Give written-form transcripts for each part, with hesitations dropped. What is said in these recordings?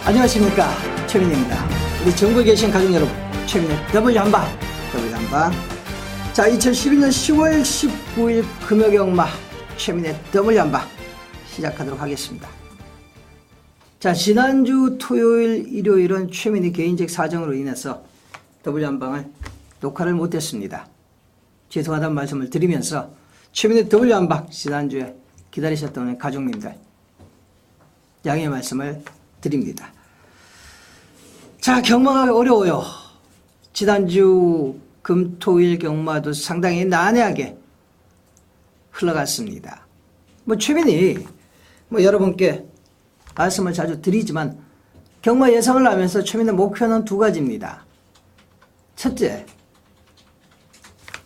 안녕하십니까, 최민희입니다. 우리 전국에 계신 가족 여러분, 최민희 더블 한방. 자, 2012년 10월 19일 금요경마 최민희 더블 한방 시작하도록 하겠습니다. 자, 지난주 토요일, 일요일은 최민희 개인적 사정으로 인해서 더블 한방을 녹화를 못했습니다. 죄송하다는 말씀을 드리면서 최민희 더블 한방 지난주에 기다리셨던 가족님들 양해의 말씀을 드립니다. 자, 경마가 어려워요. 지난주 금토일 경마도 상당히 난해하게 흘러갔습니다. 최민희 여러분께 말씀을 자주 드리지만 경마 예상을 하면서 최민희 목표는 두 가지입니다. 첫째,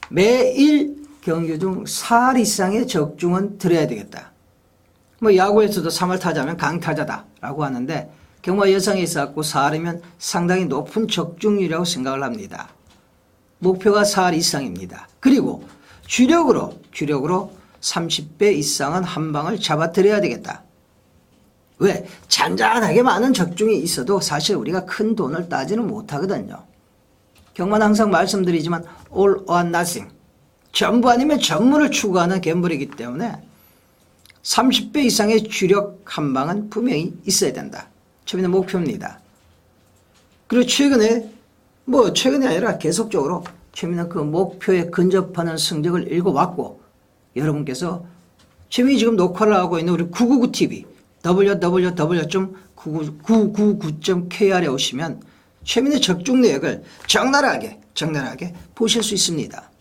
매일 경기 중 4할 이상의 적중은 들어야 되겠다. 야구에서도 3할 타자면 강타자다라고 하는데 경마 예상에 있어서 4할이면 상당히 높은 적중률이라고 생각을 합니다. 목표가 4할 이상입니다. 그리고 주력으로 30배 이상은 한 방을 잡아드려야 되겠다. 왜? 잔잔하게 많은 적중이 있어도 사실 우리가 큰 돈을 따지는 못하거든요. 경마는 항상 말씀드리지만 all or nothing, 전부 아니면 전무를 추구하는 갬블이기 때문에 30배 이상의 주력 한 방은 분명히 있어야 된다. 최민희 목표입니다. 그리고 최근에 아니라 계속적으로 최민희 그 목표에 근접하는 성적을 읽어왔고, 여러분께서 최민희 지금 녹화를 하고 있는 우리 999TV www.999.kr에 오시면 최민희 적중 내역을 적나라하게 보실 수 있습니다.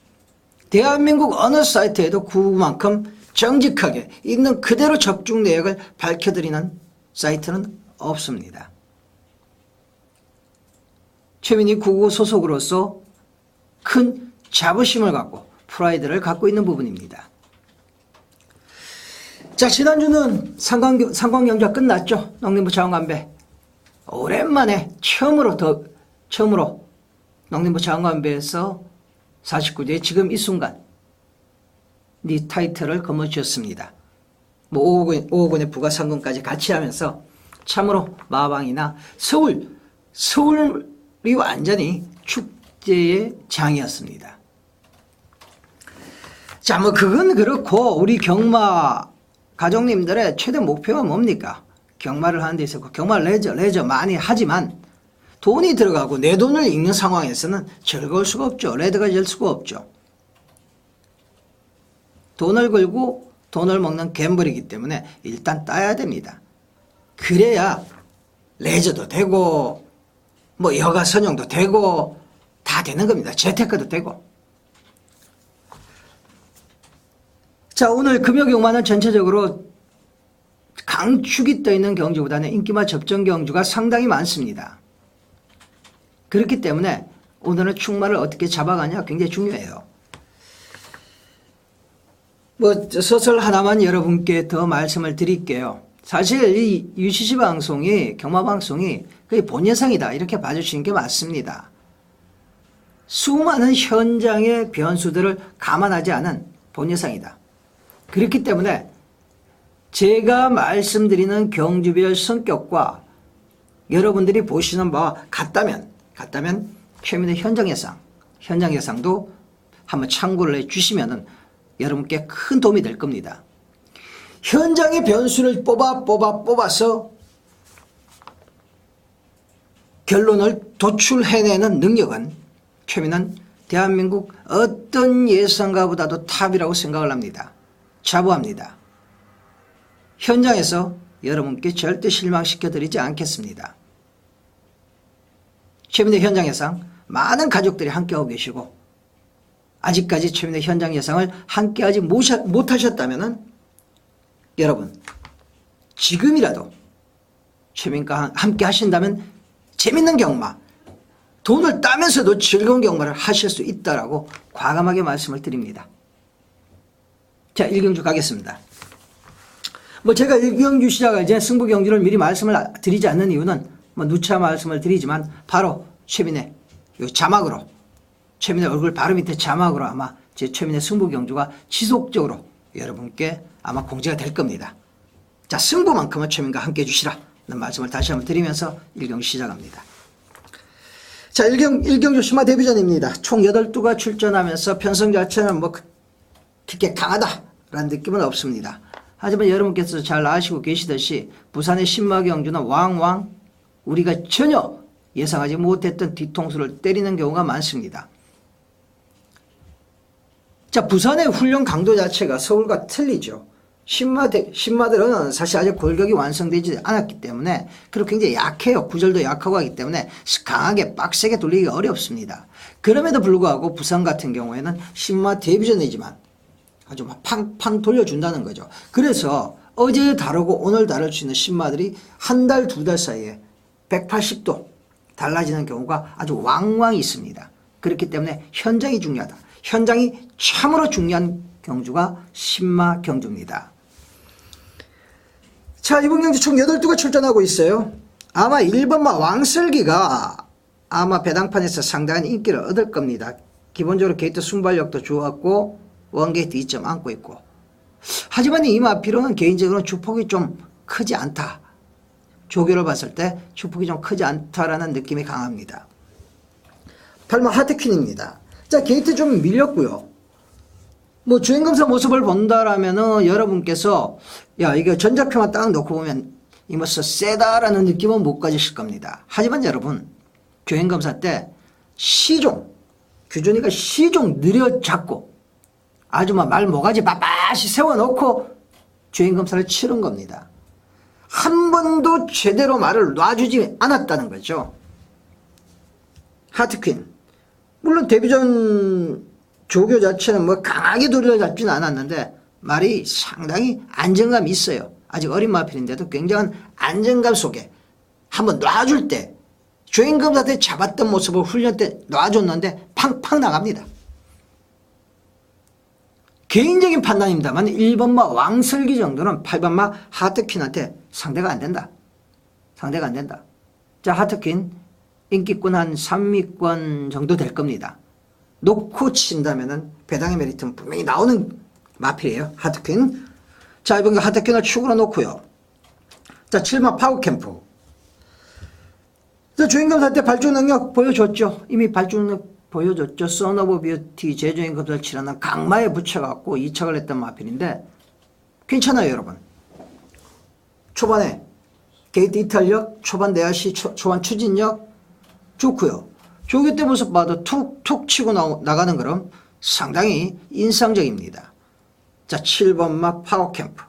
대한민국 어느 사이트에도 999만큼 정직하게 있는 그대로 적중 내역을 밝혀드리는 사이트는 없습니다. 최민희 999 소속으로서 큰 자부심을 갖고 프라이드를 갖고 있는 부분입니다. 자, 지난주는 상관경주가 끝났죠. 농림부 장관배 오랜만에 처음으로 농림부 장관배에서 49대 지금 이 순간 이 타이틀을 거머쥐었습니다. 5억 원의 부가상금까지 같이 하면서 참으로 마방이나 서울이 완전히 축제의 장이었습니다. 자, 그건 그렇고 우리 경마 가족님들의 최대 목표가 뭡니까? 경마를 하는 데 있어서 경마 레저 많이 하지만 돈이 들어가고 내 돈을 읽는 상황에서는 즐거울 수가 없죠. 레드가 질 수가 없죠. 돈을 걸고 돈을 먹는 갬블이기 때문에 일단 따야 됩니다. 그래야 레저도 되고 여가 선용도 되고 다 되는 겁니다. 재테크도 되고. 자, 오늘 금요경마는 전체적으로 강축이 떠있는 경주보다는 인기마 접전 경주가 상당히 많습니다. 그렇기 때문에 오늘은 축마를 어떻게 잡아가냐 굉장히 중요해요. 서설 하나만 여러분께 더 말씀을 드릴게요. 사실 이 UCC 방송이, 경마 방송이 거의 본예상이다 이렇게 봐주시는 게 맞습니다. 수많은 현장의 변수들을 감안하지 않은 본예상이다. 그렇기 때문에 제가 말씀드리는 경주별 성격과 여러분들이 보시는 바와 같다면 최민희 현장 예상도 한번 참고를 해주시면 여러분께 큰 도움이 될 겁니다. 현장의 변수를 뽑아서 결론을 도출해내는 능력은 최민희는 대한민국 어떤 예상가보다도 탑이라고 생각을 합니다. 자부합니다. 현장에서 여러분께 절대 실망시켜드리지 않겠습니다. 최민희 현장 예상 많은 가족들이 함께하고 계시고, 아직까지 최민희 현장 예상을 함께하지 못하셨다면 여러분 지금이라도 최민희과 함께 하신다면 재밌는 경마, 돈을 따면서도 즐거운 경마를 하실 수 있다라고 과감하게 말씀을 드립니다. 자, 1경주 가겠습니다. 제가 1경주 시작할 때 승부 경주를 미리 말씀을 드리지 않는 이유는 누차 말씀을 드리지만 바로 최민희 자막으로, 최민희 얼굴 바로 밑에 자막으로 아마 제 최민희 승부 경주가 지속적으로 여러분께 아마 공지가 될 겁니다. 자, 승부만큼은 최민희가 함께 해주시라. 말씀을 다시 한번 드리면서 일경주 시작합니다. 자, 일경주 신마 데뷔전입니다. 총 8두가 출전하면서 편성 자체는 뭐 그렇게 강하다라는 느낌은 없습니다. 하지만 여러분께서 잘 아시고 계시듯이 부산의 신마 경주는 왕왕 우리가 전혀 예상하지 못했던 뒤통수를 때리는 경우가 많습니다. 자, 부산의 훈련 강도 자체가 서울과 틀리죠. 신마들은 사실 아직 골격이 완성되지 않았기 때문에 그리고 굉장히 약해요. 구절도 약하고 하기 때문에 강하게 빡세게 돌리기가 어렵습니다. 그럼에도 불구하고 부산 같은 경우에는 신마 데뷔전이지만 아주 막 팡팡 돌려준다는 거죠. 그래서 어제 다르고 오늘 다를 수 있는 신마들이 한 달, 2달 사이에 180도 달라지는 경우가 아주 왕왕 있습니다. 그렇기 때문에 현장이 중요하다. 현장이 참으로 중요한 경주가 신마 경주입니다. 자, 이번 경주 총 8두가 출전하고 있어요. 아마 1번마 왕슬기가 아마 배당판에서 상당한 인기를 얻을 겁니다. 기본적으로 게이트 순발력도 좋았고 원게이트 2점 안고 있고. 하지만 이 마필은 개인적으로는 주폭이 좀 크지 않다. 조교를 봤을 때 주폭이 좀 크지 않다라는 느낌이 강합니다. 8번 하트퀸입니다. 자, 게이트 좀 밀렸고요. 뭐 주행검사 모습을 본다라면은 여러분께서 야, 이게 전자표만 딱 놓고 보면 이모스 세다라는 느낌은 못 가지실 겁니다. 하지만 여러분, 주행검사 때 시종, 규준이가 시종 느려잡고 아주 말 모가지 빳빳이 세워놓고 주행검사를 치른 겁니다. 한 번도 제대로 말을 놔주지 않았다는 거죠. 하트퀸. 물론 데뷔전 조교 자체는 뭐 강하게 돌려잡지는 않았는데 말이 상당히 안정감이 있어요. 아직 어린 마필인데도 굉장한 안정감 속에 한번 놔줄 때 주행검사 때 잡았던 모습을 훈련 때 놔줬는데 팡팡 나갑니다. 개인적인 판단입니다만 1번마 왕슬기 정도는 8번마 하트퀸한테 상대가 안 된다. 상대가 안 된다. 자, 하트퀸 인기권 한 3위권 정도 될 겁니다. 놓고 친다면은 배당의 메리트는 분명히 나오는 마필이에요. 하트퀸. 자, 이번 하트퀸을 축으로 놓고요. 자, 7번 파워캠프. 자, 주행검사 때 발주 능력 보여줬죠. 이미 발주 능력 보여줬죠. 선 오브 뷰티 제주행검사를 치르는 강마에 붙여갖고 2착을 했던 마필인데 괜찮아요, 여러분. 초반에 게이트 이탈력, 초반 내야시, 초반 추진력 좋고요. 조교 때 모습 봐도 툭툭 치고 나가는 그럼 상당히 인상적입니다. 자, 7번마 파워캠프.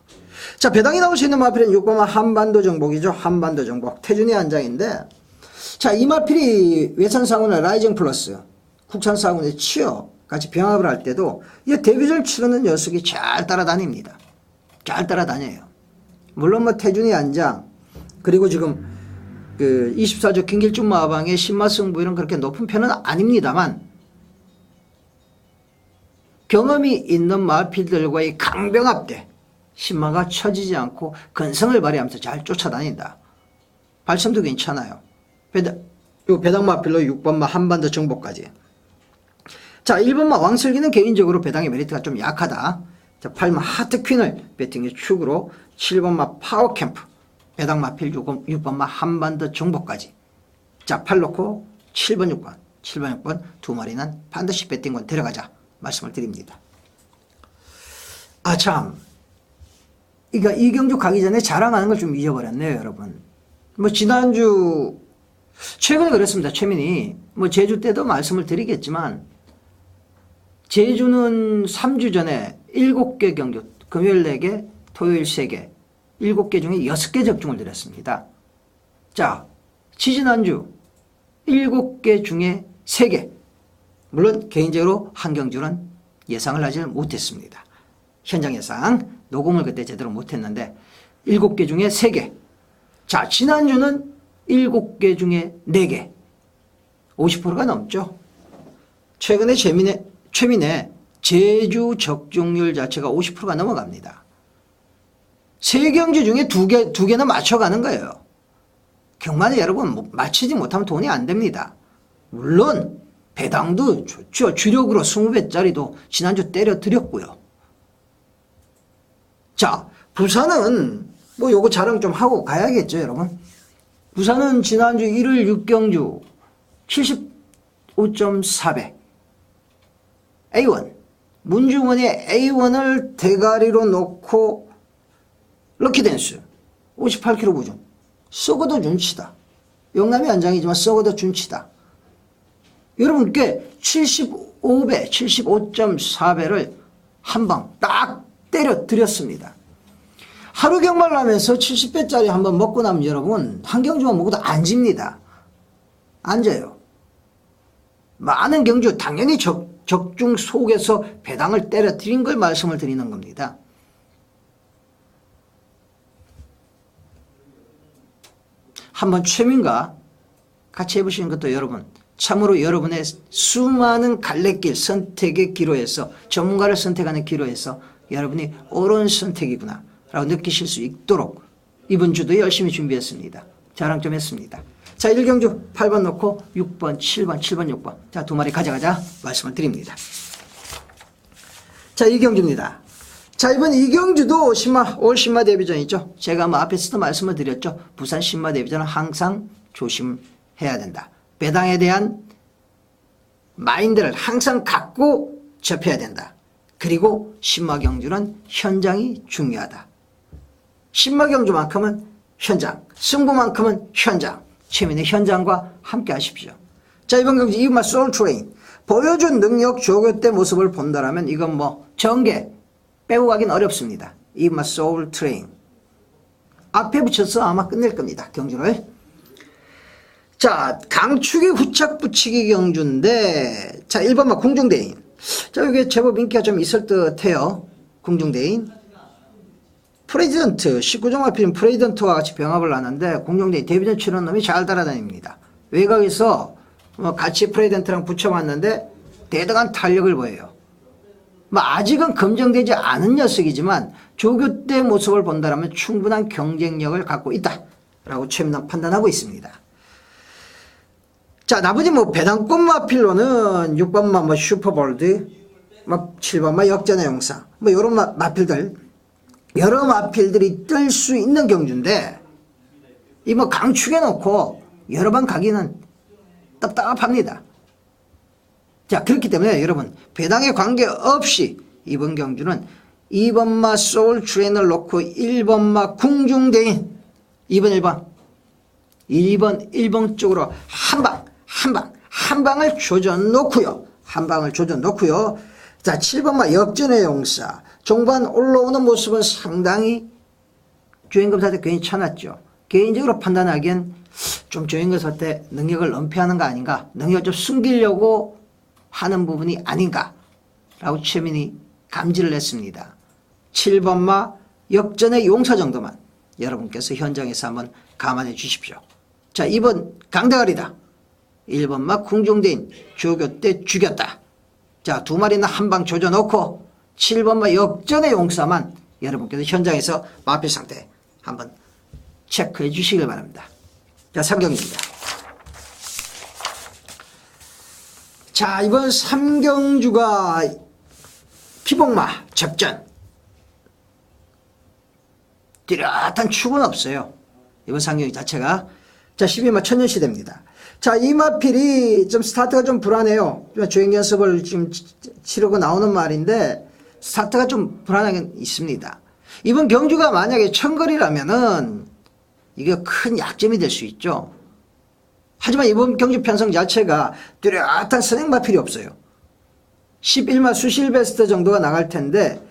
자, 배당이 나올 수 있는 마필은 6번마 한반도 정복이죠. 한반도 정복. 태준이 한장인데 자, 이 마필이 외산상훈의 라이징 플러스, 국산상훈의 치어 같이 병합을 할 때도 이 데뷔전을 치르는 녀석이 잘 따라다닙니다. 잘 따라다녀요. 물론 뭐 태준이 한장 그리고 지금 그 24조 김길중 마방의 신마 승부율은 그렇게 높은 편은 아닙니다만 경험이 있는 마필들과의 강병합 때 신마가 처지지 않고 근성을 발휘하면서 잘 쫓아다닌다. 발성도 괜찮아요. 배당 마필로 6번마 한반도 정복까지. 자, 1번마 왕슬기는 개인적으로 배당의 메리트가 좀 약하다. 자, 8번 하트퀸을 배팅의 축으로 7번마 파워캠프. 배당 마필 6번마 한반도 정복까지. 자, 8 놓고 7번 6번 7번 6번 두 마리는 반드시 배팅권 데려가자 말씀을 드립니다. 아, 참. 그러니까 이경주 가기 전에 자랑하는 걸 좀 잊어버렸네요, 여러분. 뭐 지난주 최근에 그랬습니다. 최민희 뭐 제주 때도 말씀을 드리겠지만 제주는 3주 전에 7개 경주 금요일 4개 토요일 3개 7개 중에 6개 적중을 드렸습니다. 자, 지지난주 7개 중에 3개. 물론 개인적으로 한 경주는 예상을 하지 못했습니다. 현장 예상 녹음을 그때 제대로 못했는데 7개 중에 3개. 자, 지난주는 7개 중에 4개. 50%가 넘죠. 최근에 최민의 제주 적중률 자체가 50%가 넘어갑니다. 3경주 중에 2개는 맞춰가는 거예요. 경마는 여러분 맞히지 못하면 돈이 안 됩니다. 물론 배당도 좋죠. 주력으로 20배짜리도 지난주 때려 드렸고요. 자, 부산은 뭐 요거 자랑 좀 하고 가야겠죠, 여러분. 부산은 지난주 1월 6경주 75.4배 A1 문중원의 A1을 대가리로 놓고 럭키댄스 58km 부중 썩어도 준치다. 영남이 안장이지만 썩어도 준치다. 여러분께 75배 75.4배를 한 방 딱 때려 드렸습니다. 하루 경마를 하면서 70배짜리 한번 먹고 나면 여러분 한 경주만 먹어도 안 집니다. 안 져요. 많은 경주 당연히 적중 속에서 배당을 때려 드린 걸 말씀을 드리는 겁니다. 한번 최민과 같이 해보시는 것도 여러분 참으로 여러분의 수많은 갈래길 선택의 기로에서 전문가를 선택하는 기로에서 여러분이 옳은 선택이구나 라고 느끼실 수 있도록 이번 주도 열심히 준비했습니다. 자랑 좀 했습니다. 자 1경주 8번 놓고 6번 7번 6번 자 두 마리 가져가자 말씀을 드립니다. 자 2경주입니다. 자 이번 2경주도 올 신마 데뷔전이죠. 제가 앞에서도 말씀을 드렸죠. 부산 신마 데뷔전은 항상 조심해야 된다. 배당에 대한 마인드를 항상 갖고 접해야 된다. 그리고 신마 경주는 현장이 중요하다. 신마 경주만큼은 현장, 승부만큼은 현장. 최민의 현장과 함께 하십시오. 자 이번 경주 이마 소울 트레인 보여준 능력 조교 때 모습을 본다라면 이건 뭐 전개 빼고 가긴 어렵습니다. 이마 소울 트레인 앞에 붙여서 아마 끝낼 겁니다. 경주를. 자 강축의 후착 붙이기 경주인데 자 1번마 궁중대인 자 이게 제법 인기가 좀 있을 듯해요. 궁중대인 프레지던트 19종 마필인 프레지던트와 같이 병합을 하는데 궁중대인 데뷔전 치는 놈이 잘 따라다닙니다. 외곽에서 같이 프레지던트랑 붙여봤는데 대등한 탄력을 보여요. 아직은 검증되지 않은 녀석이지만 조교 때 모습을 본다면 충분한 경쟁력을 갖고 있다라고 최민남 판단하고 있습니다. 자 나머지 배당권 마필로는 6번마 슈퍼볼드 7번마 역전의 용사 요런 마필들 여러 마필들이 뜰 수 있는 경주인데 이 강축에 놓고 여러 번 가기는 답답합니다. 자 그렇기 때문에 여러분 배당에 관계없이 이번 경주는 2번마 소울 트레인을 놓고 1번마 궁중대인 2번 1번 쪽으로 한 방을 조져 놓고요. 자 7번마 역전의 용사 종반 올라오는 모습은 상당히 주행검사 때 괜찮았죠. 개인적으로 판단하기엔 좀 주행검사 때 능력을 은폐하는 거 아닌가, 능력을 좀 숨기려고 하는 부분이 아닌가 라고 최민이 감지를 했습니다. 7번마 역전의 용사 정도만 여러분께서 현장에서 한번 감안해 주십시오. 자 2번 강대가리다. 1번마 궁중대인 조교 때 죽였다. 자 두 마리는 한 방 조져놓고 7번마 역전의 용사만 여러분께서 현장에서 마필 상태 한번 체크해 주시길 바랍니다. 자 3경주입니다. 자 이번 3경주가 피복마 접전 뚜렷한 축은 없어요. 이번 3경주 자체가 자 12마 천년시대입니다. 자 이 마필이 좀 스타트가 좀 불안해요. 주행 연습을 지금 치르고 나오는 말인데 스타트가 좀 불안하게 있습니다. 이번 경주가 만약에 천거리라면은 이게 큰 약점이 될 수 있죠. 하지만 이번 경주 편성 자체가 뚜렷한 선행 마필이 없어요. 11마 수실베스트 정도가 나갈 텐데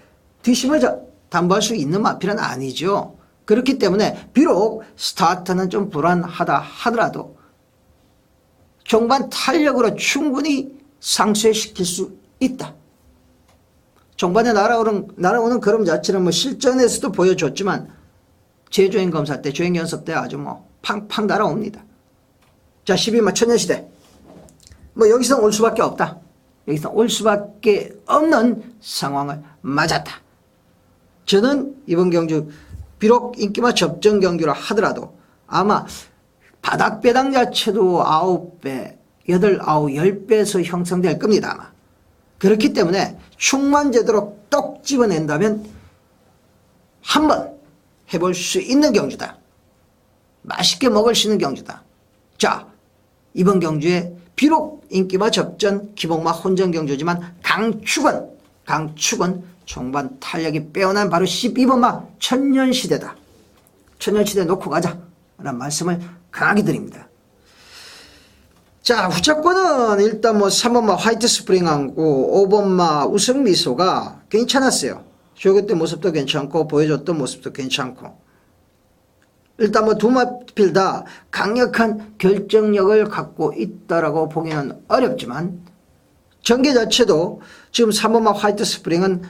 뒷심을 담보할 수 있는 마필은 아니죠. 그렇기 때문에 비록 스타트는 좀 불안하다 하더라도 종반 탄력으로 충분히 상쇄시킬 수 있다. 종반에 날아오는 걸음 자체는 실전에서도 보여줬지만 제주행 검사 때, 주행 연습 때 아주 팡팡 날아옵니다. 자, 12마 천년시대. 여기서 올 수밖에 없다. 여기서 올 수밖에 없는 상황을 맞았다. 저는 이번 경주 비록 인기마 접전 경주라 하더라도 아마 바닥 배당 자체도 9배, 8, 9, 10배에서 형성될 겁니다. 아마. 그렇기 때문에 축만 제대로 똑 집어낸다면 한번 해볼 수 있는 경주다. 맛있게 먹을 수 있는 경주다. 자, 이번 경주에 비록 인기마 접전 기복마 혼전 경주지만 강축은 종반 탄력이 빼어난 바로 12번마 천년시대다. 천년시대 놓고 가자 라는 말씀을 강하게 드립니다. 자, 후차권은 일단 뭐 3번마 화이트 스프링하고 5번마 우승미소가 괜찮았어요. 쇼그 때 모습도 괜찮고 보여줬던 모습도 괜찮고, 일단 뭐 두 마필 다 강력한 결정력을 갖고 있다라고 보기는 어렵지만, 전개 자체도 지금 3번마 화이트 스프링은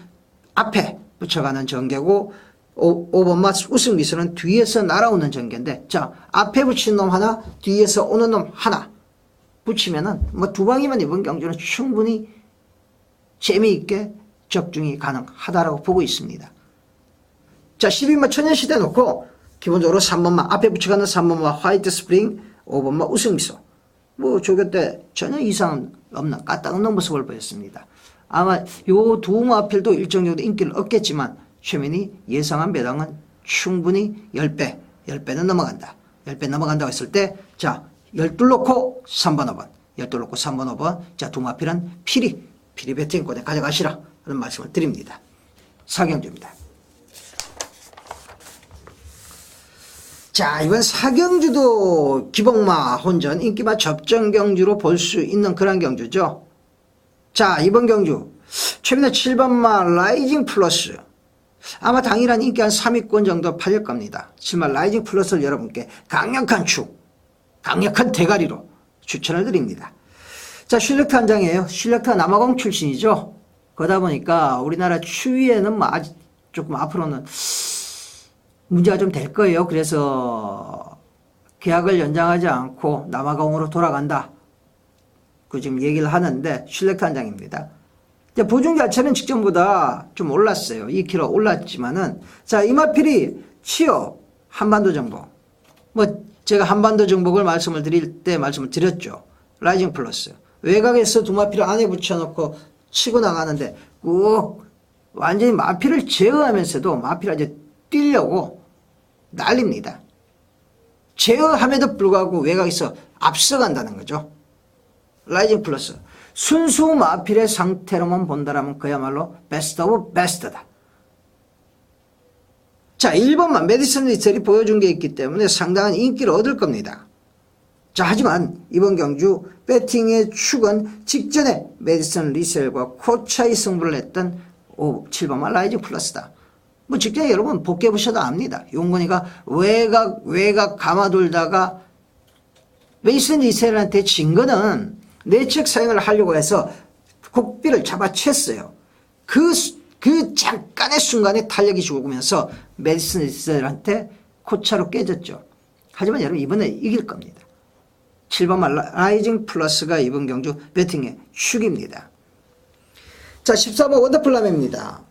앞에 붙여가는 전개고 5번마 우승미소는 뒤에서 날아오는 전개인데, 자, 앞에 붙인 놈 하나, 뒤에서 오는 놈 하나 붙이면은 뭐 두 방이면 이번 경주는 충분히 재미있게 적중이 가능하다라고 보고 있습니다. 자, 12번 천년시대 놓고 기본적으로 3번마 앞에 붙여가는 3번마 화이트 스프링, 5번마 우승미소, 뭐 조교 때 전혀 이상 없는 까딱없는 모습을 보였습니다. 아마 요 두 마필도 일정 정도 인기를 얻겠지만 최민이 예상한 배당은 충분히 10배는 넘어간다. 10배 넘어간다고 했을 때, 자, 12 놓고 3번 5번, 12 놓고 3번 5번, 자, 두 마필은 피리 배팅권에 가져가시라 하는 말씀을 드립니다. 사경주입니다. 자, 이번 사경주도 기복마 혼전 인기마 접전 경주로 볼 수 있는 그런 경주죠. 자, 이번 경주 최근에 7번마 라이징 플러스, 아마 당일한 인기 한 3위권 정도 팔릴 겁니다. 7번 라이징 플러스를 여러분께 강력한 대가리로 추천을 드립니다. 자, 슐렉트 한 장이에요. 슐렉트가 남아공 출신이죠. 그러다 보니까 우리나라 추위에는 뭐 아직 조금 앞으로는 문제가 좀 될 거예요. 그래서 계약을 연장하지 않고 남아공으로 돌아간다, 그 지금 얘기를 하는데, 슐렉트 한 장입니다. 보증 자체는 직전보다 좀 올랐어요. 2kg 올랐지만은, 자, 이마필이 취업 한반도 정복, 뭐 제가 한반도 정복을 말씀을 드릴 때 말씀을 드렸죠. 라이징 플러스 외곽에서 두 마필을 안에 붙여놓고 치고 나가는데 꼭 완전히 마필을 제어하면서도 마필을 이제 뛰려고 날립니다. 제어함에도 불구하고 외곽에서 앞서간다는 거죠. 라이징 플러스 순수 마필의 상태로만 본다라면 그야말로 베스트 오브 베스트다. 자, 1번만 메디슨 리셀이 보여준 게 있기 때문에 상당한 인기를 얻을 겁니다. 자, 하지만 이번 경주 배팅의 축은 직전에 메디슨 리셀과 코차이 승부를 했던 7번만 라이징 플러스다. 뭐 직전에 여러분 복귀해 보셔도 압니다. 용건이가 외곽 감아돌다가 메디슨 리셀한테 진 거는 내측 사용을 하려고 해서 곡비를 잡아챘어요. 그 잠깐의 순간에 탄력이 죽으면서 메디슨 리셀한테 코차로 깨졌죠. 하지만 여러분 이번에 이길 겁니다. 7번 라이징 플러스가 이번 경주 배팅의 축입니다. 자, 14번 원더풀라메입니다.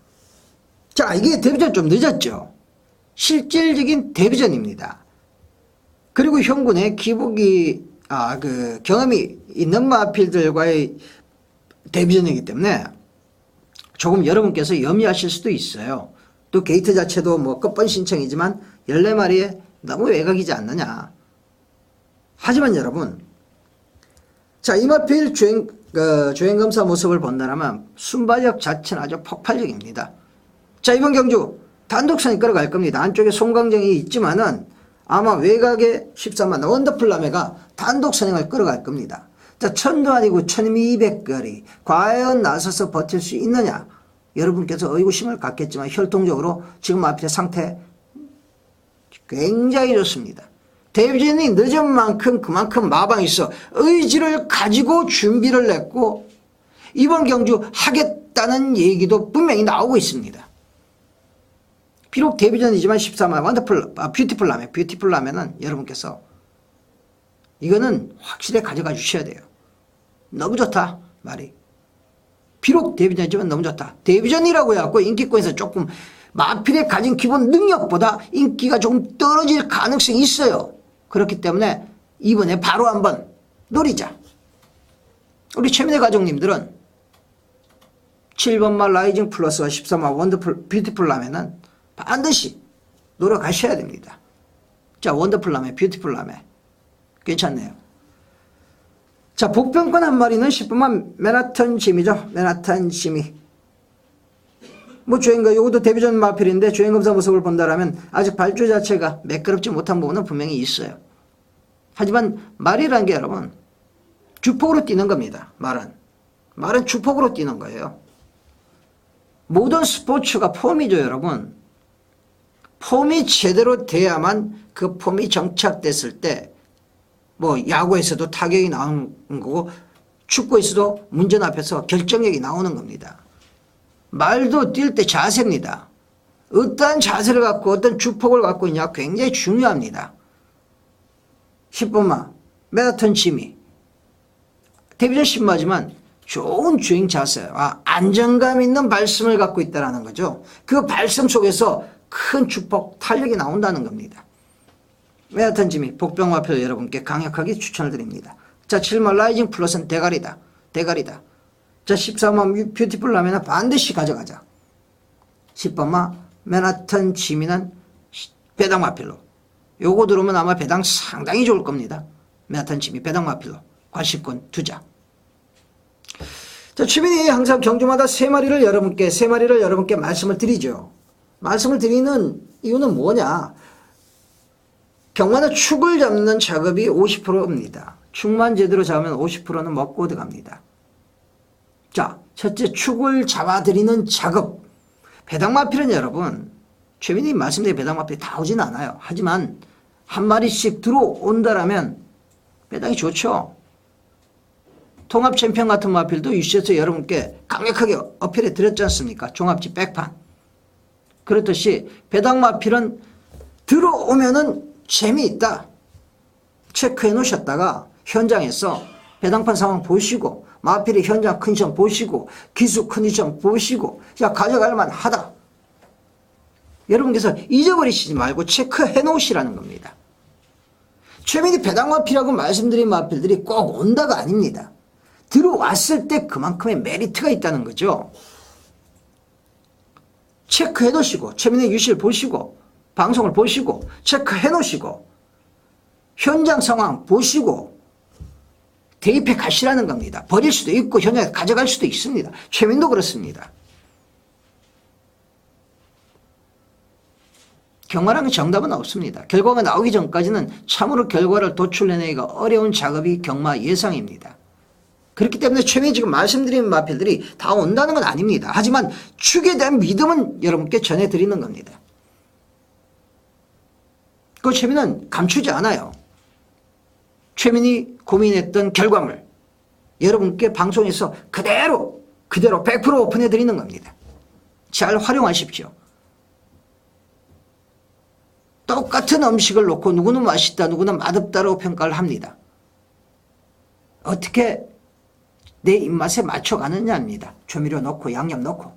자, 이게 데뷔전 좀 늦었죠. 실질적인 데뷔전입니다. 그리고 형군의 기복이 경험이 있는 마필들과의 데뷔전이기 때문에 조금 여러분께서 염려하실 수도 있어요. 또 게이트 자체도 뭐 끝번 신청이지만 14마리에 너무 외곽이지 않느냐. 하지만 여러분, 자, 이마필 주행검사 모습을 본다면 순발력 자체는 아주 폭발적입니다. 자, 이번 경주 단독선이 끌어갈 겁니다. 안쪽에 송강정이 있지만은 아마 외곽에 13만 원더풀라메가 단독 선행을 끌어갈 겁니다. 자, 1000도 아니고 1200거리 과연 나서서 버틸 수 있느냐. 여러분께서 의구심을 갖겠지만 혈통적으로 지금 앞에 상태 굉장히 좋습니다. 데뷔전이 늦은 만큼 그만큼 마방이 있어 의지를 가지고 준비를 했고 이번 경주 하겠다는 얘기도 분명히 나오고 있습니다. 비록 데뷔전이지만 14만 뷰티풀 라면은 여러분께서 이거는 확실히 가져가 주셔야 돼요. 너무 좋다 말이. 비록 데뷔전이지만 너무 좋다. 데뷔전이라고 해갖고 인기권에서 조금 마필의 가진 기본 능력보다 인기가 조금 떨어질 가능성이 있어요. 그렇기 때문에 이번에 바로 한번 노리자. 우리 최민혜 가족님들은 7번마 라이징 플러스와 13번 원더풀 뷰티풀 라면은 반드시 노력하셔야 됩니다. 자, 원더풀라메, 뷰티풀라메. 괜찮네요. 자, 복병권 한 마리는 10분만 맨하탄 짐이죠. 맨하탄 짐이. 뭐 주행거, 요것도 데뷔전 마필인데 주행검사 모습을 본다라면 아직 발주 자체가 매끄럽지 못한 부분은 분명히 있어요. 하지만 말이라는 게 여러분, 주폭으로 뛰는 겁니다. 말은 주폭으로 뛰는 거예요. 모든 스포츠가 폼이죠, 여러분. 폼이 제대로 돼야만 그 폼이 정착됐을 때 뭐 야구에서도 타격이 나오는 거고 축구에서도 문전 앞에서 결정력이 나오는 겁니다. 말도 뛸 때 자세입니다. 어떠한 자세를 갖고 어떤 주폭을 갖고 있냐 굉장히 중요합니다. 10번마 맨하탄 짐이 데뷔전 신마지만 좋은 주행 자세, 안정감 있는 발성을 갖고 있다는 거죠. 그 발성 속에서 큰 주폭 탄력이 나온다는 겁니다. 맨하탄 짐이 복병마표 여러분께 강력하게 추천을 드립니다. 자, 7번 라이징 플러스는 대가리다. 자, 13번 뷰티풀라메는 반드시 가져가자. 10번마 맨하탄 짐이는 배당마필로. 요거 들으면 아마 배당 상당히 좋을 겁니다. 맨하탄 짐이 배당마필로 과실권 투자. 자, 최민희 항상 경주마다 세 마리를 여러분께 말씀을 드리죠. 말씀을 드리는 이유는 뭐냐? 경마는 축을 잡는 작업이 50%입니다. 축만 제대로 잡으면 50%는 먹고 들어갑니다. 자, 첫째 축을 잡아드리는 작업. 배당마필은 여러분, 최민희 말씀드린 배당마필이 다 오진 않아요. 하지만 한 마리씩 들어온다라면 배당이 좋죠. 통합 챔피언 같은 마필도 유시에서 여러분께 강력하게 어필해 드렸지 않습니까? 종합지 백판. 그렇듯이 배당 마필은 들어오면은 재미있다. 체크해 놓으셨다가 현장에서 배당판 상황 보시고 마필의 현장 컨디션 보시고 기수 컨디션 보시고 야 가져갈 만하다. 여러분께서 잊어버리시지 말고 체크해 놓으시라는 겁니다. 최민희 배당 마필이라고 말씀드린 마필들이 꼭 온다가 아닙니다. 들어왔을 때 그만큼의 메리트가 있다는 거죠. 체크해 놓으시고 최민희 유실 보시고 방송을 보시고 체크해 놓으시고 현장 상황 보시고 대입해 가시라는 겁니다. 버릴 수도 있고 현장에 가져갈 수도 있습니다. 최민도 그렇습니다. 경마라는 정답은 없습니다. 결과가 나오기 전까지는 참으로 결과를 도출해내기가 어려운 작업이 경마 예상입니다. 그렇기 때문에 최민희 지금 말씀드린 마필들이 다 온다는 건 아닙니다. 하지만 축에 대한 믿음은 여러분께 전해드리는 겁니다. 그 최민은 감추지 않아요. 최민이 고민했던 결과물 여러분께 방송에서 그대로 100% 오픈해 드리는 겁니다. 잘 활용하십시오. 똑같은 음식을 놓고 누구는 맛있다 누구는 맛없다라고 평가를 합니다. 어떻게 내 입맛에 맞춰가느냐입니다. 조미료 넣고 양념 넣고.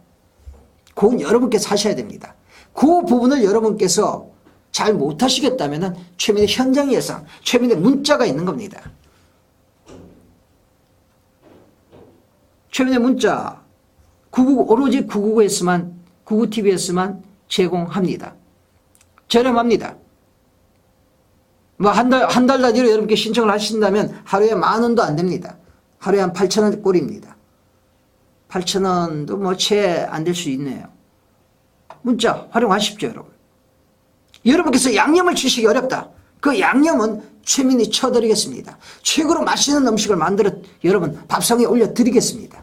그건 여러분께서 하셔야 됩니다. 그 부분을 여러분께서 잘 못하시겠다면 최민의 현장 예상, 최민의 문자가 있는 겁니다. 최민의 문자 999, 오로지 999에서만 99TV에서만 제공합니다. 저렴합니다. 뭐 한 달 단위로 여러분께 신청을 하신다면 하루에 10,000원도 안 됩니다. 하루에 한 8,000원 꼴입니다. 8,000원도 뭐 채 안 될 수 있네요. 문자 활용하십시오, 여러분. 여러분께서 양념을 치시기 어렵다. 그 양념은 최민이 쳐드리겠습니다. 최고로 맛있는 음식을 만들어 여러분 밥상에 올려드리겠습니다.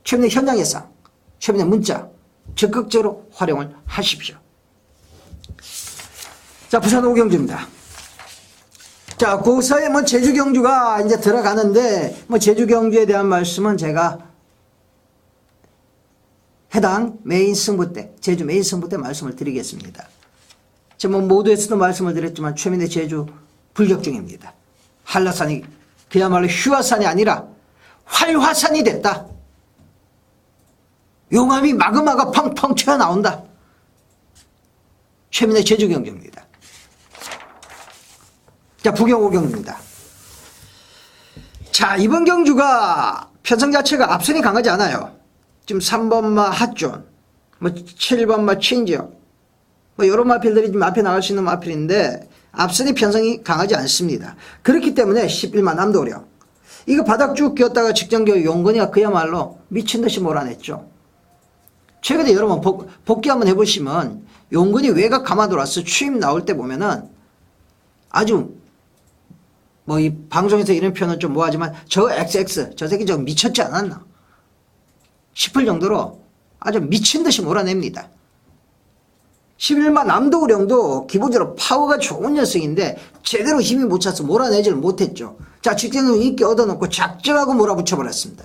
최민의 현장 예상, 최민의 문자 적극적으로 활용을 하십시오. 자, 부산 오경주입니다. 자, 그 사이에 뭐 제주 경주가 이제 들어가는데 뭐 제주 경주에 대한 말씀은 제가 해당 메인 승부 때, 제주 메인 승부 때 말씀을 드리겠습니다. 제가 뭐 모두에서도 말씀을 드렸지만 최민의 제주 불격 중입니다. 한라산이 그야말로 휴화산이 아니라 활화산이 됐다. 용암이 마그마가 펑펑 튀어나온다. 최민의 제주 경주입니다. 자, 부경 오경주입니다. 자, 이번 경주가 편성 자체가 앞선이 강하지 않아요. 지금 3번마 핫존, 뭐 7번마 친지역, 뭐 이런 마필들이 지금 앞에 나갈 수 있는 마필인데 앞선이 편성이 강하지 않습니다. 그렇기 때문에 11만 남도령 이거 바닥 쭉 끼었다가 직전교 용건이가 그야말로 미친듯이 몰아냈죠. 최근에 여러분 복귀 한번 해보시면 용건이 외곽 감아 돌아서 추임 나올 때 보면은 아주 뭐 이 방송에서 이런 표현은 좀 뭐하지만 저 XX 저 새끼 좀 미쳤지 않았나 싶을 정도로 아주 미친듯이 몰아냅니다. 11만 남도령도 기본적으로 파워가 좋은 녀석인데 제대로 힘이 못 차서 몰아내지를 못했죠. 자, 직전으로 인기 얻어놓고 작정하고 몰아붙여버렸습니다.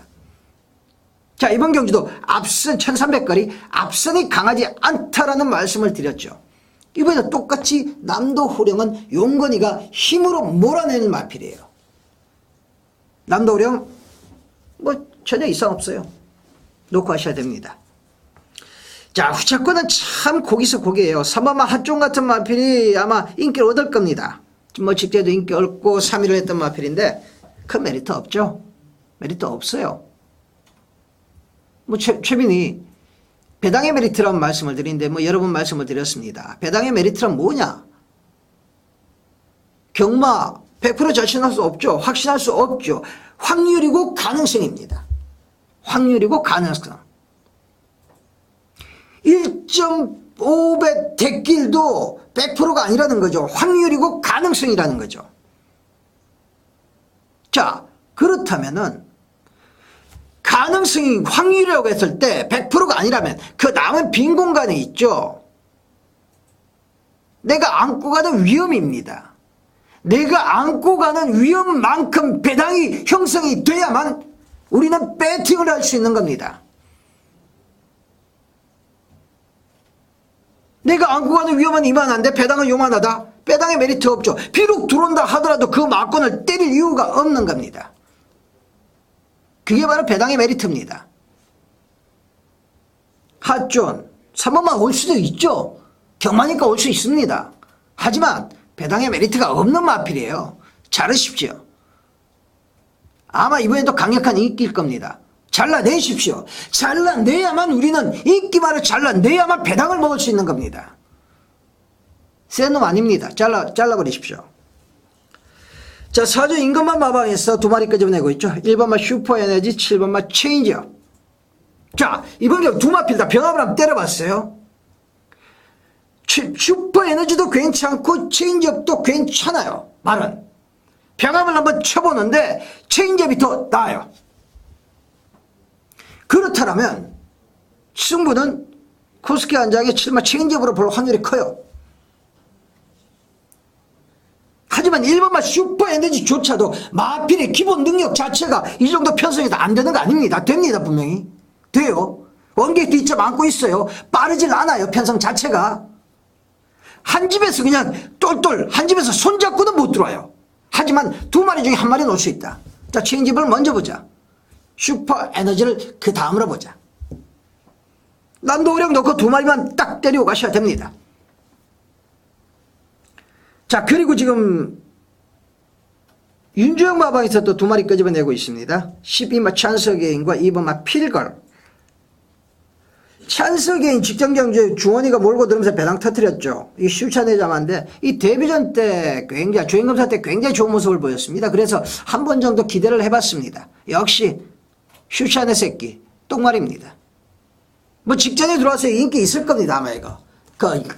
자, 이번 경주도 앞선 1300거리 앞선이 강하지 않다라는 말씀을 드렸죠. 이번에도 똑같이 남도호령은 용건이가 힘으로 몰아내는 마필이에요. 남도호령 뭐 전혀 이상 없어요. 놓고 하셔야 됩니다. 자, 후차권은 참 고기서 고기예요. 3번만 핫종 같은 마필이 아마 인기를 얻을 겁니다. 뭐 직제도 인기 얻고 3위를 했던 마필인데 큰 메리트 없죠. 메리트 없어요. 뭐 최빈이 배당의 메리트라는 말씀을 드리는데 뭐 여러 번 말씀을 드렸습니다. 배당의 메리트란 뭐냐? 경마 100% 자신할 수 없죠. 확신할 수 없죠. 확률이고 가능성입니다. 확률이고 가능성. 1.5배 대길도 100%가 아니라는 거죠. 확률이고 가능성이라는 거죠. 자, 그렇다면은 가능성이 확률이라고 했을 때 100%가 아니라면 그 남은 빈 공간에 있죠. 내가 안고 가는 위험입니다. 내가 안고 가는 위험만큼 배당이 형성이 돼야만 우리는 배팅을 할 수 있는 겁니다. 내가 안고 가는 위험은 이만한데 배당은 요만하다? 배당의 메리트 없죠. 비록 들어온다 하더라도 그 막권을 때릴 이유가 없는 겁니다. 그게 바로 배당의 메리트입니다. 핫존 3번만 올 수도 있죠. 경마니까 올 수 있습니다. 하지만 배당의 메리트가 없는 마필이에요. 잘하십시오. 아마 이번에도 강력한 인기일 겁니다. 잘라내십시오. 잘라내야만 우리는 인기말을 잘라내야만 배당을 먹을 수 있는 겁니다. 센 놈 아닙니다. 잘라버리십시오. 자, 사주 임금만 마방에서 두 마리 끄집어내고 있죠. 1번만 슈퍼에너지, 7번만 체인지업. 자, 이번 경우 두 마필 다 병합을 한번 때려봤어요. 슈퍼에너지도 괜찮고 체인지업도 괜찮아요. 말은. 병합을 한번 쳐보는데 체인지업이 더 나아요. 그렇다면 승부는 코스키 한 장에 7마 체인지업으로 볼 확률이 커요. 하지만 1번만 슈퍼에너지조차도 마필의 기본 능력 자체가 이 정도 편성이 안 되는 거 아닙니다. 됩니다. 분명히. 돼요. 원객 D점 안고 있어요. 빠르질 않아요. 편성 자체가. 한 집에서 그냥 똘똘 한 집에서 손잡고는 못 들어와요. 하지만 두 마리 중에 한 마리 놓을 수 있다. 자, 체인지업을 먼저 보자. 슈퍼에너지를 그 다음으로 보자. 남도호령 놓고 두 마리만 딱 때리고 가셔야 됩니다. 자, 그리고 지금 윤주영 마방에서 또 두 마리 끄집어내고 있습니다. 12마 찬석개인과 2번마 필걸. 찬석개인 직전경주에 주원이가 몰고 들으면서 배당 터뜨렸죠. 이 슈차내자마인데 이 데뷔전 때 굉장히 주행검사 때 굉장히 좋은 모습을 보였습니다. 그래서 한 번 정도 기대를 해봤습니다. 역시 슈차내 새끼 똥말입니다. 뭐 직전에 들어와서 인기 있을 겁니다. 아마 이거.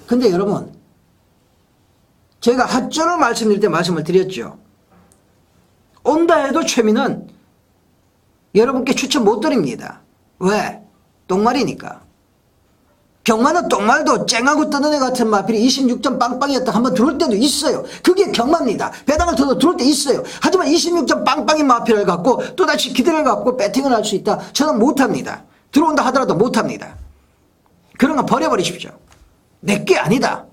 근데 여러분 제가 핫전을 말씀드릴 때 말씀을 드렸죠. 온다 해도 최민은 여러분께 추천 못 드립니다. 왜? 똥말이니까. 경마는 똥말도 쨍하고 뜨는 애 같은 마필이 26점 빵빵이었다 한번 들어올 때도 있어요. 그게 경마입니다. 배당을 터도 들어올 때 있어요. 하지만 26점 빵빵인 마필을 갖고 또다시 기대를 갖고 배팅을 할 수 있다. 저는 못합니다. 들어온다 하더라도 못합니다. 그런 거 버려버리십시오. 내게 아니다.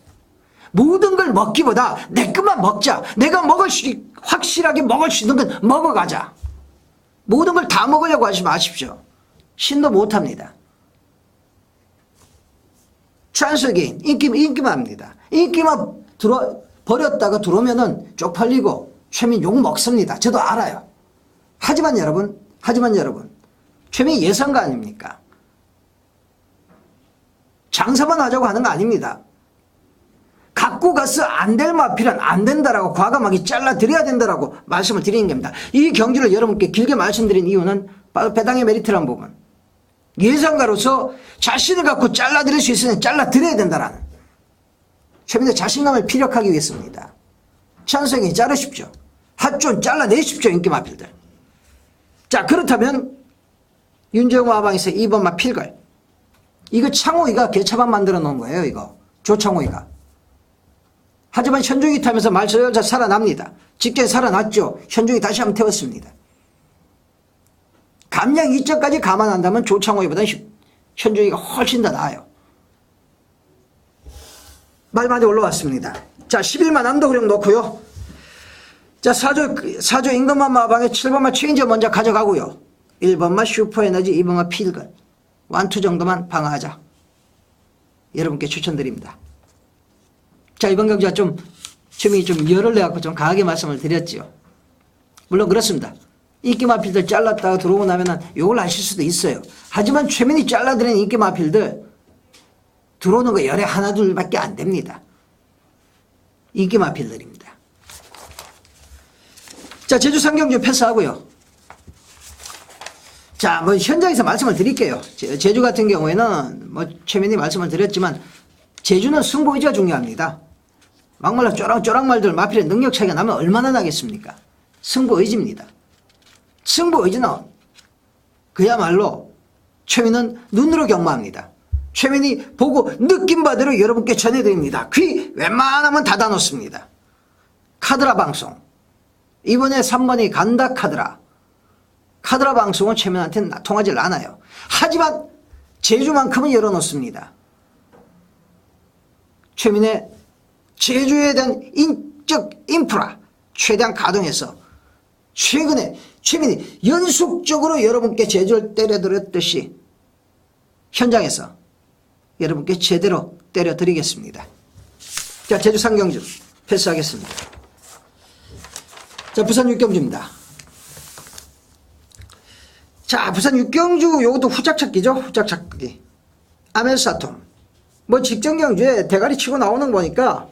모든 걸 먹기보다 내 것만 먹자. 내가 확실하게 먹을 수 있는 건 먹어가자. 모든 걸 다 먹으려고 하지 마십시오. 신도 못합니다. 찬스게인 인기만입니다. 인기만 버렸다가 들어오면은 쪽팔리고 최민 욕 먹습니다. 저도 알아요. 하지만 여러분 최민 예상가 아닙니까? 장사만 하자고 하는 거 아닙니다. 맞고 가서 안 될 마필은 안 된다라고 과감하게 잘라드려야 된다라고 말씀을 드리는 겁니다. 이 경주를 여러분께 길게 말씀드린 이유는 바로 배당의 메리트란 부분. 예상가로서 자신을 갖고 잘라드릴 수 있으면 잘라드려야 된다라는 최민의 자신감을 피력하기 위해서입니다. 찬성이 자르십시오. 핫존 잘라내십시오. 인기 마필들. 자, 그렇다면 윤재홍 와방에서 2번 마필걸. 이거 창호이가 개차반 만들어 놓은 거예요. 이거 조창호이가. 하지만 현중이 타면서 말소열자 살아납니다. 직전에 살아났죠. 현중이 다시 한번 태웠습니다. 감량 2점까지 감안한다면 조창호이보다 현중이가 훨씬 더 나아요. 말 많이 올라왔습니다. 자, 11만 안도그령 놓고요. 자, 사조 임금만 마방에 7번마 체인저 먼저 가져가고요. 1번마 슈퍼에너지, 2번마 필건. 완투 정도만 방어하자. 여러분께 추천드립니다. 자, 이번 경주가 처음에 좀 열을 내갖고 좀 강하게 말씀을 드렸지요. 물론 그렇습니다. 인기마필들 잘랐다가 들어오고 나면은 욕을 하실 수도 있어요. 하지만 최민이 잘라드린 인기마필들 들어오는 거 열에 하나 둘밖에 안 됩니다. 인기마필들입니다. 자, 제주 상경주 패스하고요. 자, 뭐 현장에서 말씀을 드릴게요. 제주 같은 경우에는 뭐 최민이 말씀을 드렸지만 제주는 승부 의지가 중요합니다. 막말로 쪼랑쪼랑말들 마필의 능력 차이가 나면 얼마나 나겠습니까? 승부 의지입니다. 승부 의지는 그야말로 최민은 눈으로 경마합니다. 최민이 보고 느낀 바대로 여러분께 전해드립니다. 귀 웬만하면 닫아놓습니다. 카드라 방송. 이번에 3번이 간다 카드라. 카드라 방송은 최민한테는 통하지 않아요. 하지만 제주만큼은 열어놓습니다. 최민의 제주에 대한 인적 인프라 최대한 가동해서 최근에 최민이 연속적으로 여러분께 제주를 때려드렸듯이 현장에서 여러분께 제대로 때려드리겠습니다. 자, 제주 상경주 패스하겠습니다. 자, 부산 육경주입니다. 자, 부산 육경주 요것도 후작 찾기죠. 후작 찾기. 아멜사톰. 뭐 직전 경주에 대가리 치고 나오는 거 보니까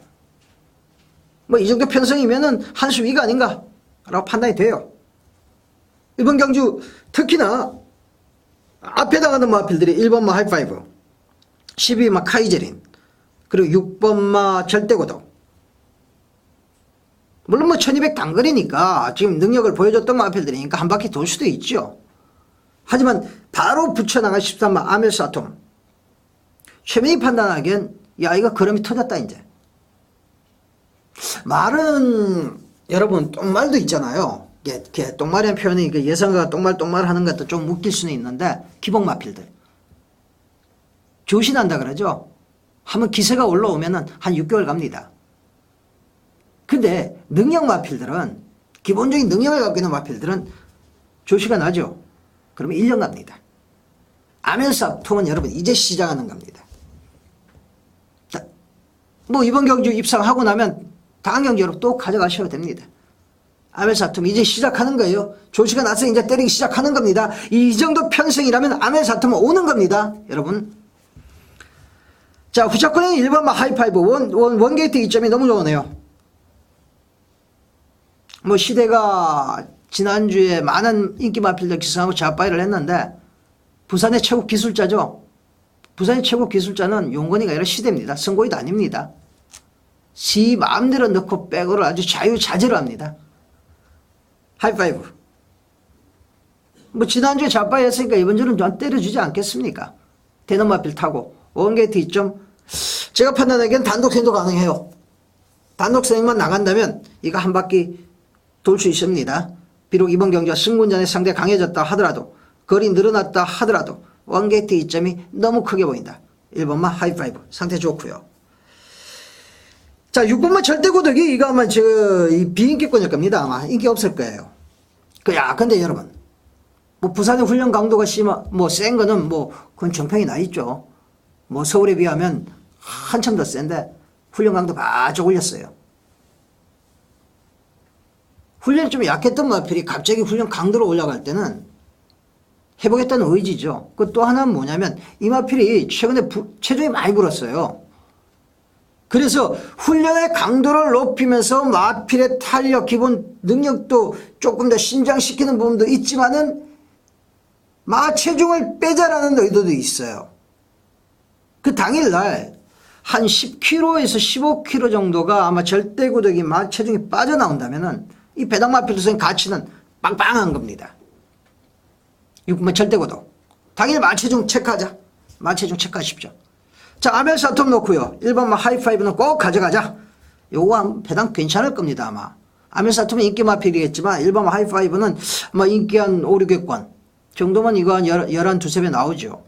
뭐 이 정도 편성이면은 한 수 위가 아닌가 라고 판단이 돼요. 이번 경주 특히나 앞에 나가는 마필들이 1번마 하이파이브, 12마 카이제린, 그리고 6번마 절대고독. 물론 뭐 1200 단거리니까 지금 능력을 보여줬던 마필들이니까 한 바퀴 돌 수도 있죠. 하지만 바로 붙여나간 13마 아멜사톰. 최민이 판단하기엔 야, 이거 그럼이 터졌다 이제. 말은 여러분 똥말도 있잖아요. 이게 똥말이라는 표현이 예상가 똥말 하는 것도 좀 웃길 수는 있는데 기복 마필들 조신한다 그러죠. 한번 기세가 올라오면은 한 6개월 갑니다. 근데 능력 마필들은 기본적인 능력을 갖고 있는 마필들은 조시가 나죠. 그러면 1년 갑니다. 아멜사톰은 여러분 이제 시작하는 겁니다. 뭐 이번 경주 입상하고 나면 다음 경주로 또 가져가셔도 됩니다. 아멜사톰 이제 시작하는 거예요. 조시가 나서 이제 때리기 시작하는 겁니다. 이 정도 편성이라면 아멜사톰은 오는 겁니다. 여러분. 자, 후차권에는 1번마 하이파이브 원게이트 이점이 너무 좋으네요. 뭐 시대가 지난주에 많은 인기 마필들 기승하고 좌파이를 했는데 부산의 최고 기술자죠. 부산의 최고 기술자는 용건이가 아니라 시대입니다. 선고이도 아닙니다. 지 마음대로 넣고 빼고를 아주 자유자재로 합니다. 하이파이브. 뭐 지난주에 좌파이 했으니까 이번 주는 좀 때려주지 않겠습니까? 대놓 마필 타고 원게이트 2점. 제가 판단하기엔 단독 행도 가능해요. 단독 선행만 나간다면 이거 한 바퀴 돌 수 있습니다. 비록 이번 경기가 승군전에 상대 강해졌다 하더라도 거리 늘어났다 하더라도 원게이트 2점이 너무 크게 보인다. 1번만 하이파이브 상태 좋고요. 자, 6번만 절대고독이 이거 아마 이 비인기권일 겁니다. 아마 인기 없을 거예요. 근데 여러분 뭐 부산의 훈련 강도가 센 거는 뭐 그건 정평이 나 있죠. 뭐 서울에 비하면 한참 더 센데 훈련 강도 바짝 올렸어요. 훈련이 좀 약했던 마필이 갑자기 훈련 강도로 올라갈 때는 해보겠다는 의지죠. 그 또 하나는 뭐냐면 이 마필이 최근에 체중이 많이 불었어요. 그래서 훈련의 강도를 높이면서 마필의 탄력, 기본 능력도 조금 더 신장시키는 부분도 있지만은 마체중을 빼자라는 의도도 있어요. 그 당일날 한 10kg에서 15kg 정도가 아마 절대고독이 마체중이 빠져나온다면은 이 배당마필로서의 가치는 빵빵한 겁니다. 이거 절대고독. 당일 마체중 체크하자. 마체중 체크하십시오. 자, 아멜사톰 놓고요. 1번마 하이파이브는 꼭 가져가자. 요거 배당 괜찮을 겁니다, 아마. 아멜사톰은 인기 마필이겠지만 1번마 하이파이브는 아마 인기 한 5, 6위권 정도면 이거 한 11, 두세 배 나오죠.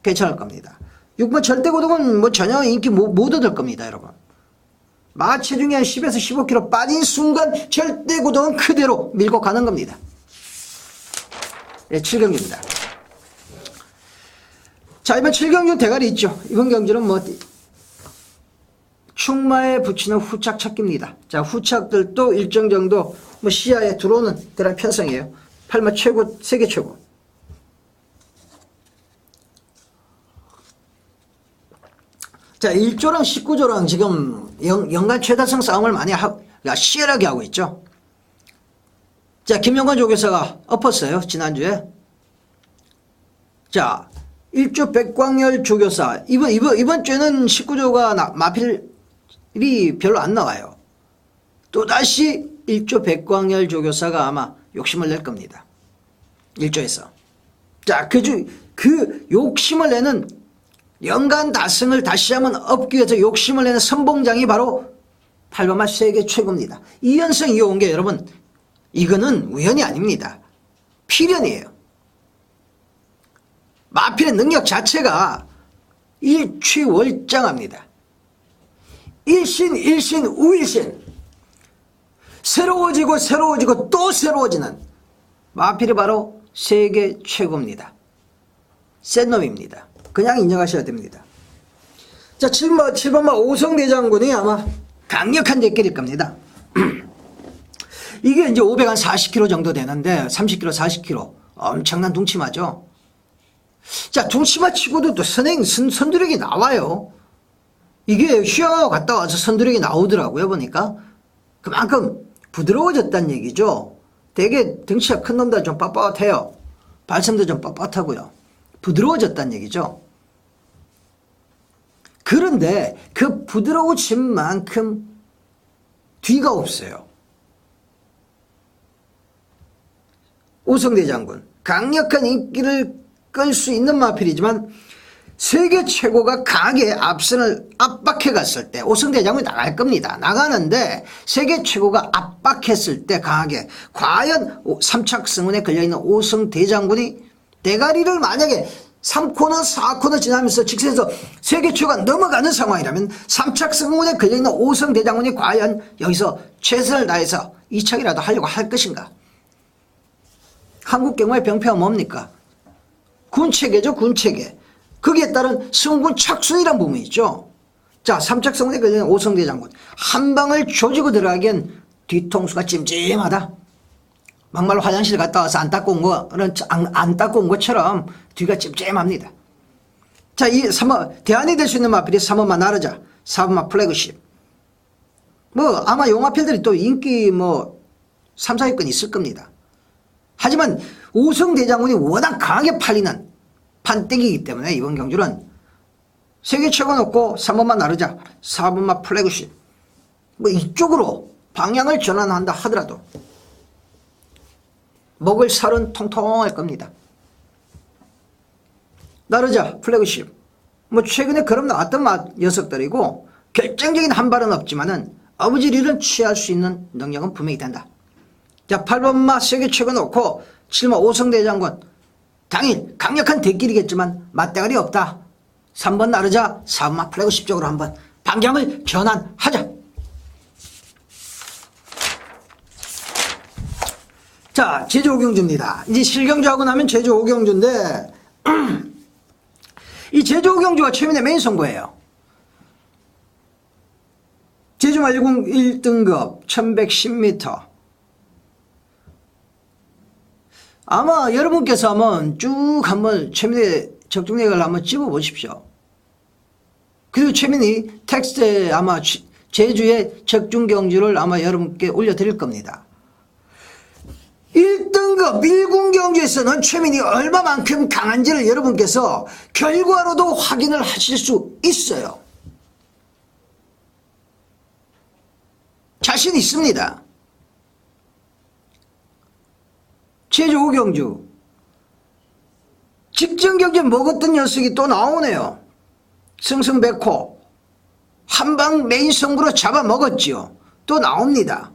괜찮을 겁니다. 6번 절대고독은 뭐 전혀 인기 못 얻을 겁니다, 여러분. 마체중이 한 10에서 15kg 빠진 순간 절대고독은 그대로 밀고 가는 겁니다. 네, 7경기입니다. 자, 이번 7경주 대가리 있죠. 이번 경주는 뭐 충마에 붙이는 후착 찾기입니다. 자, 후착들도 일정 정도 뭐 시야에 들어오는 그런 편성이에요. 8마 최고, 세계 최고. 자, 1조랑 19조랑 지금 연간 최다성 싸움을 많이 치열하게 하고 있죠. 자, 김영관 조교사가 엎었어요, 지난주에. 자, 1조 백광열 조교사. 이번 주에는 19조가 마필이 별로 안 나와요. 또다시 1조 백광열 조교사가 아마 욕심을 낼 겁니다. 1조에서. 자, 그 욕심을 내는 연간 다승을 다시 한번 얻기 위해서 욕심을 내는 선봉장이 바로 8번마 세계 최고입니다. 2연승 이어온 게 여러분, 이거는 우연이 아닙니다. 필연이에요. 마필의 능력 자체가 일취월장합니다. 일신, 일신, 우일신. 새로워지고 새로워지고 또 새로워지는 마필이 바로 세계 최고입니다. 센 놈입니다. 그냥 인정하셔야 됩니다. 자, 7번마 오성대장군이 아마 강력한 대결일 겁니다. 이게 이제 540kg 정도 되는데 30kg, 40kg 엄청난 둥치마죠. 자, 둥치마 치고도 또 선두력이 나와요. 이게 휴양하고 갔다 와서 선두력이 나오더라고요, 보니까. 그만큼 부드러워졌다는 얘기죠. 되게 덩치가 큰 놈들 좀 빳빳해요. 발성도 좀 빳빳하고요. 부드러워졌다는 얘기죠. 그런데 그 부드러워진 만큼 뒤가 없어요. 오성대 장군, 강력한 인기를 끌 수 있는 마필이지만 세계 최고가 강하게 앞선을 압박해 갔을 때 오성대 장군이 나갈 겁니다. 나가는데 세계 최고가 압박했을 때 강하게 과연 3착 승원에 걸려있는 오성대 장군이 대가리를 만약에 3코너 4코너 지나면서 직선에서 세계 최고가 넘어가는 상황이라면 3착 승원에 걸려있는 오성대 장군이 과연 여기서 최선을 다해서 2착이라도 하려고 할 것인가. 한국 경우의 병폐가 뭡니까? 군체계죠, 군체계. 거기에 따른 성군 착순이란 부분이 있죠. 자, 3착 성군에 걸리는 오성대 장군. 한 방을 조지고 들어가기엔 뒤통수가 찜찜하다. 막말로 화장실 갔다 와서 안 닦고 온 것처럼 뒤가 찜찜합니다. 자, 이 3번, 대안이 될 수 있는 마필이 3번마 나르자, 4번마 플래그십. 뭐, 아마 요 마필들이 또 인기 3, 4위권 있을 겁니다. 하지만 오성대장군이 워낙 강하게 팔리는 판때기이기 때문에 이번 경주는 세계 최고 놓고 3번만 나르자, 4번만 플래그십 이쪽으로 방향을 전환한다 하더라도 먹을 살은 통통할 겁니다. 나르자, 플래그십 최근에 걸음 나왔던 녀석들이고 결정적인 한 발은 없지만은 어부지리를 취할 수 있는 능력은 분명히 된다. 자, 8번마 세계 최고 놓고 7번 오성대 장군. 당일 강력한 대길이겠지만 맞대가리 없다. 3번 나르자, 4번마 플래그십 쪽으로 한번 방향을 전환하자. 자, 제주 오경주입니다. 이제 실경주하고 나면 제주 오경주인데 이 제주 오경주가 최민의 메인 선거예요. 제주마 101등급 1110m. 아마 여러분께서 한번 쭉 한번 최민의 적중력을 한번 집어 보십시오. 그리고 최민희 텍스트에 아마 제주의 적중 경주를 아마 여러분께 올려드릴 겁니다. 1등급 1군 경주에서는 최민희 얼마만큼 강한지를 여러분께서 결과로도 확인을 하실 수 있어요. 자신 있습니다. 제주 5경주 직전 경주에 먹었던 녀석이 또 나오네요. 승승백호 한방 메인 승부로 잡아먹었지요. 또 나옵니다.